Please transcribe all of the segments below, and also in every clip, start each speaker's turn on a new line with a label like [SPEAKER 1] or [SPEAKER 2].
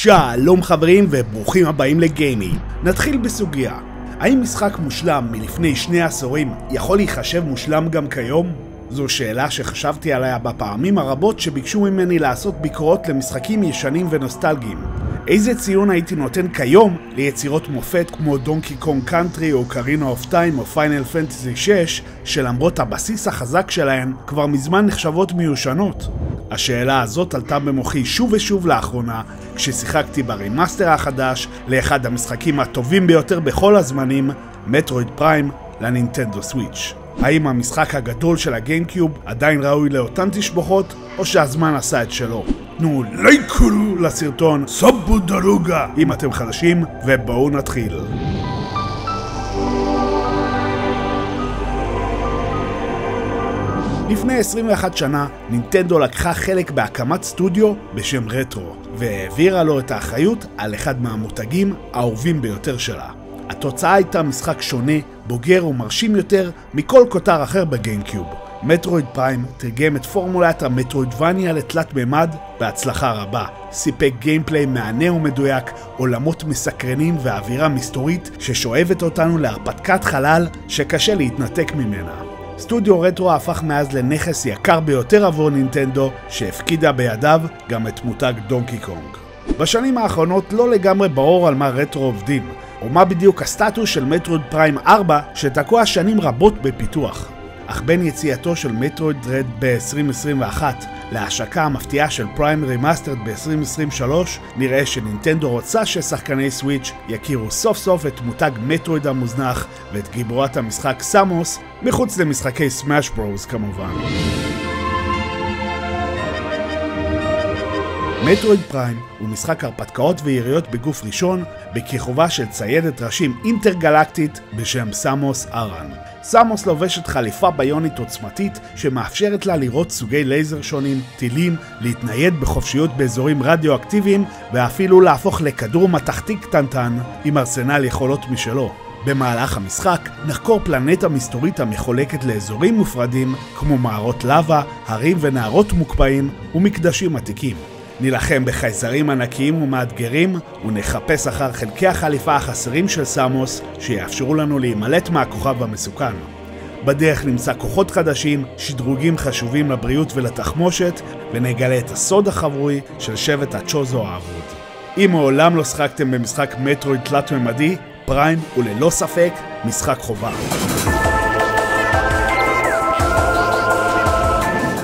[SPEAKER 1] שלום חברים וברוכים הבאים לגיימי. נתחיל בסוגיה. האם משחק מושלם מלפני 2 עשורים יכול להיחשב מושלם גם כיום? זו שאלה שחשבתי עליה בפעמים הרבות שביקשו ממני לעשות ביקורות למשחקים ישנים ונוסטלגיים. איזה ציון הייתי נותן כיום ליצירות מופת כמו דונקי קונג קאנטרי או קרינה אוף טיים או פיינל פנטזי 6 שלמרות הבסיס החזק שלהן כבר מזמן נחשבות מיושנות? השאלה הזאת עלתה במוחי שוב ושוב לאחרונה כששיחקתי ברימאסטר החדש לאחד המשחקים הטובים ביותר בכל הזמנים, מטרויד פריים לנינטנדו סוויץ'. האם המשחק הגדול של הגיימקיוב עדיין ראוי לאותן תשבחות או שהזמן עשה את שלו? תנו לייקו לסרטון, סובו דרוגה אם אתם חדשים ובואו נתחיל. לפני 21 שנה נינטנדו לקחה חלק בהקמת סטודיו בשם רטרו והעבירה לו את האחריות על אחד מהמותגים האהובים ביותר שלה. התוצאה הייתה משחק שונה, בוגר ומרשים יותר מכל כותר אחר בגיימקיוב. מטרויד פריים תרגם את פורמולת המטרוידבניה לתלת מימד בהצלחה רבה. סיפק גיימפליי מענה ומדויק, עולמות מסקרנים ואווירה מסתורית ששואבת אותנו להרפתקת חלל שקשה להתנתק ממנה. סטודיו רטרו הפך מאז לנכס יקר ביותר עבור נינטנדו שהפקידה בידיו גם את מותג דונקי קונג. בשנים האחרונות לא לגמרי ברור על מה רטרו עובדים, או מה בדיוק הסטטוס של מטרויד פריים 4 שתקוע שנים רבות בפיתוח. אך בין יציאתו של מטרויד דרד ב-2021 להשקה המפתיעה של פריים רימאסטרד ב-2023 נראה שנינטנדו רוצה ששחקני סוויץ' יכירו סוף סוף את מותג מטרויד המוזנח ואת גיבורת המשחק סמוס מחוץ למשחקי סמאש ברוז כמובן. מטרויד פריים הוא משחק הרפתקאות ויריות בגוף ראשון בכיכובה של ציידת ראשים אינטרגלקטית בשם סמוס ארן. סמוס לובשת חליפה ביונית עוצמתית שמאפשרת לה לראות סוגי לייזר שונים, טילים, להתנייד בחופשיות באזורים רדיואקטיביים ואפילו להפוך לכדור מתכתי קטנטן עם ארסנל יכולות משלו. במהלך המשחק נחקור פלנטה מסתורית המחולקת לאזורים מופרדים כמו מערות לבה, הרים ונהרות מוקפאים ומקדשים עתיקים. נילחם בחייזרים ענקיים ומאתגרים ונחפש אחר חלקי החליפה החסרים של סמוס שיאפשרו לנו להימלט מהכוכב המסוכן. בדרך נמצא כוחות חדשים, שדרוגים חשובים לבריאות ולתחמושת ונגלה את הסוד החבוי של שבט הצ'וזו האבוד. אם מעולם לא שחקתם במשחק מטרויד תלת ממדי, פריים הוא ללא ספק משחק חובה.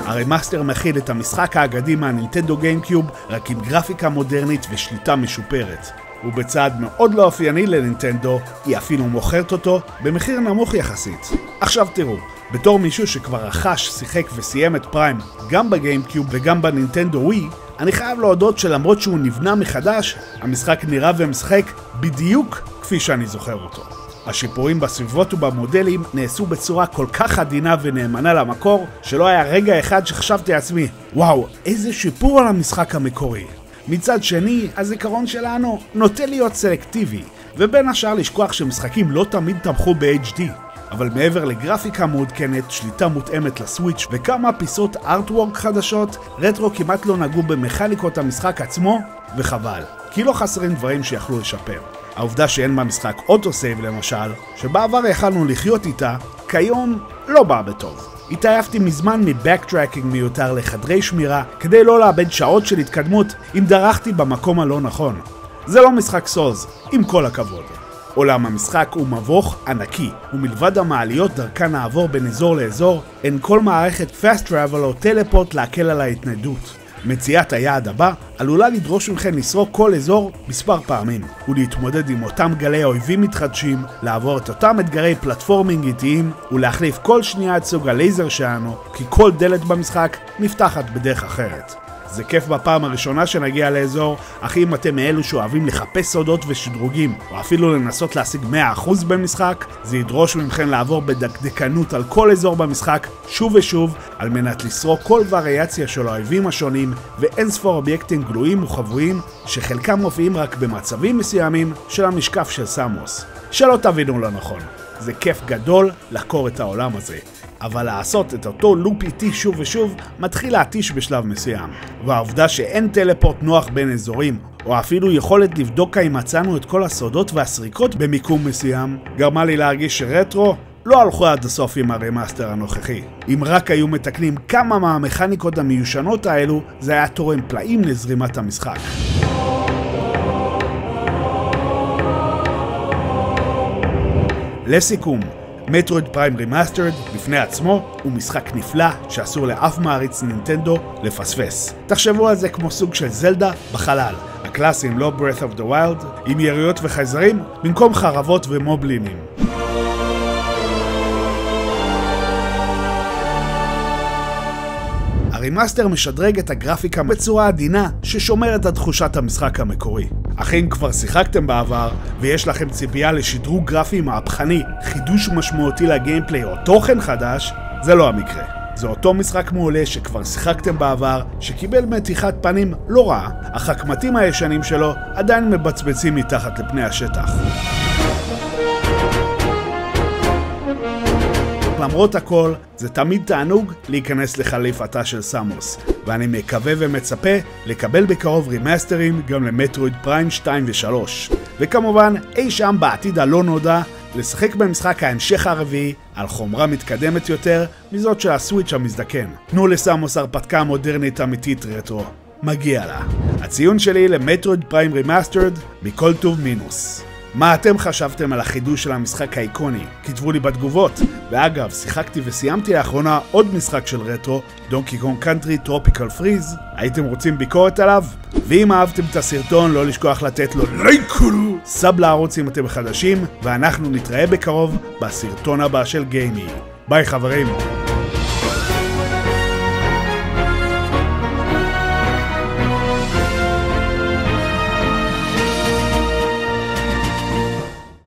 [SPEAKER 1] הרימאסטר מכיל את המשחק האגדי מהנינטנדו גיימקיוב רק עם גרפיקה מודרנית ושליטה משופרת. ובצעד מאוד לא אופייני לנינטנדו, היא אפילו מוכרת אותו במחיר נמוך יחסית. עכשיו תראו, בתור מישהו שכבר רכש, שיחק וסיים את פריים גם בגיימקיוב וגם בנינטנדו ווי, אני חייב להודות שלמרות שהוא נבנה מחדש, המשחק נראה ומשחק בדיוק כפי שאני זוכר אותו. השיפורים בסביבות ובמודלים נעשו בצורה כל כך עדינה ונאמנה למקור שלא היה רגע אחד שחשבתי לעצמי וואו, איזה שיפור על המשחק המקורי. מצד שני, הזיכרון שלנו נוטה להיות סלקטיבי ובין השאר לשכוח שמשחקים לא תמיד תמכו ב-HD. אבל מעבר לגרפיקה מעודכנת, שליטה מותאמת לסוויץ' וכמה פיסות ארטוורק חדשות, רטרו כמעט לא נגעו במכניקות המשחק עצמו וחבל, כי לא חסרים דברים שיכלו לשפר. העובדה שאין במשחק אוטו-סייב למשל, שבעבר יכלנו לחיות איתה, כיום לא באה בטוב. התעייפתי מזמן מבקטרקינג מיותר לחדרי שמירה כדי לא לאבד שעות של התקדמות אם דרכתי במקום הלא נכון. זה לא משחק סולס, עם כל הכבוד. עולם המשחק הוא מבוך ענקי, ומלבד המעליות דרכן נעבור בין אזור לאזור, אין כל מערכת פאסט טראבל או טלפורט להקל על ההתניידות. מציאת היעד הבא עלולה לדרוש מכם לסרוק כל אזור מספר פעמים ולהתמודד עם אותם גלי אויבים מתחדשים, לעבור את אותם אתגרי פלטפורמינג איטיים ולהחליף כל שנייה את סוג הלייזר שלנו, כי כל דלת במשחק נפתחת בדרך אחרת. זה כיף בפעם הראשונה שנגיע לאזור, אך אם אתם מאלו שאוהבים לחפש סודות ושדרוגים או אפילו לנסות להשיג 100% במשחק, זה ידרוש ממכם לעבור בדקדקנות על כל אזור במשחק שוב ושוב על מנת לסרוק כל וריאציה של האויבים השונים ואין ספור אובייקטים גלויים וחבויים שחלקם מופיעים רק במצבים מסוימים של המשקף של סמוס. שלא תבינו לא נכון, זה כיף גדול לחקור את העולם הזה. אבל לעשות את אותו לופ איטי שוב ושוב מתחיל להתיש בשלב מסוים. והעובדה שאין טלפורט נוח בין אזורים, או אפילו יכולת לבדוק אם מצאנו את כל הסודות והסריקות במיקום מסוים, גרמה לי להרגיש שרטרו לא הלכו עד הסוף עם הרמאסטר הנוכחי. אם רק היו מתקנים כמה מהמכניקות המיושנות האלו, זה היה תורם פלאים לזרימת המשחק. לסיכום, מטרויד פריים רימאסטרד בפני עצמו הוא משחק נפלא שאסור לאף מעריץ נינטנדו לפספס. תחשבו על זה כמו סוג של זלדה בחלל, הקלאסים לא Breath of the Wild, עם יריות וחייזרים במקום חרבות ומובלינים. הרימאסטר משדרג את הגרפיקה בצורה עדינה ששומרת על תחושת המשחק המקורי. אך אם כבר שיחקתם בעבר ויש לכם ציפייה לשדרוג גרפי מהפכני, חידוש משמעותי לגיימפליי או תוכן חדש, זה לא המקרה. זה אותו משחק מעולה שכבר שיחקתם בעבר, שקיבל מתיחת פנים לא רעה, אך הקמטים הישנים שלו עדיין מבצבצים מתחת לפני השטח. למרות הכל, זה תמיד תענוג להיכנס לחליפתה של סמוס, ואני מקווה ומצפה לקבל בקרוב רימאסטרים גם למטרויד פריים 2 ו-3. וכמובן, אי שם בעתיד הלא נודע, לשחק במשחק ההמשך הרביעי על חומרה מתקדמת יותר מזאת של הסוויץ' המזדקן. תנו לסמוס הרפתקה מודרנית אמיתית רטרו. מגיע לה. הציון שלי למטרויד פריים רימאסטרד מכל טוב מינוס. מה אתם חשבתם על החידוש של המשחק האיקוני? כתבו לי בתגובות. ואגב, שיחקתי וסיימתי לאחרונה עוד משחק של רטרו, דונקי קונג קאנטרי טרופיקל פריז. הייתם רוצים ביקורת עליו? ואם אהבתם את הסרטון, לא לשכוח לתת לו לייק, סאב לערוץ אם אתם חדשים, ואנחנו נתראה בקרוב בסרטון הבא של גיימי. ביי חברים.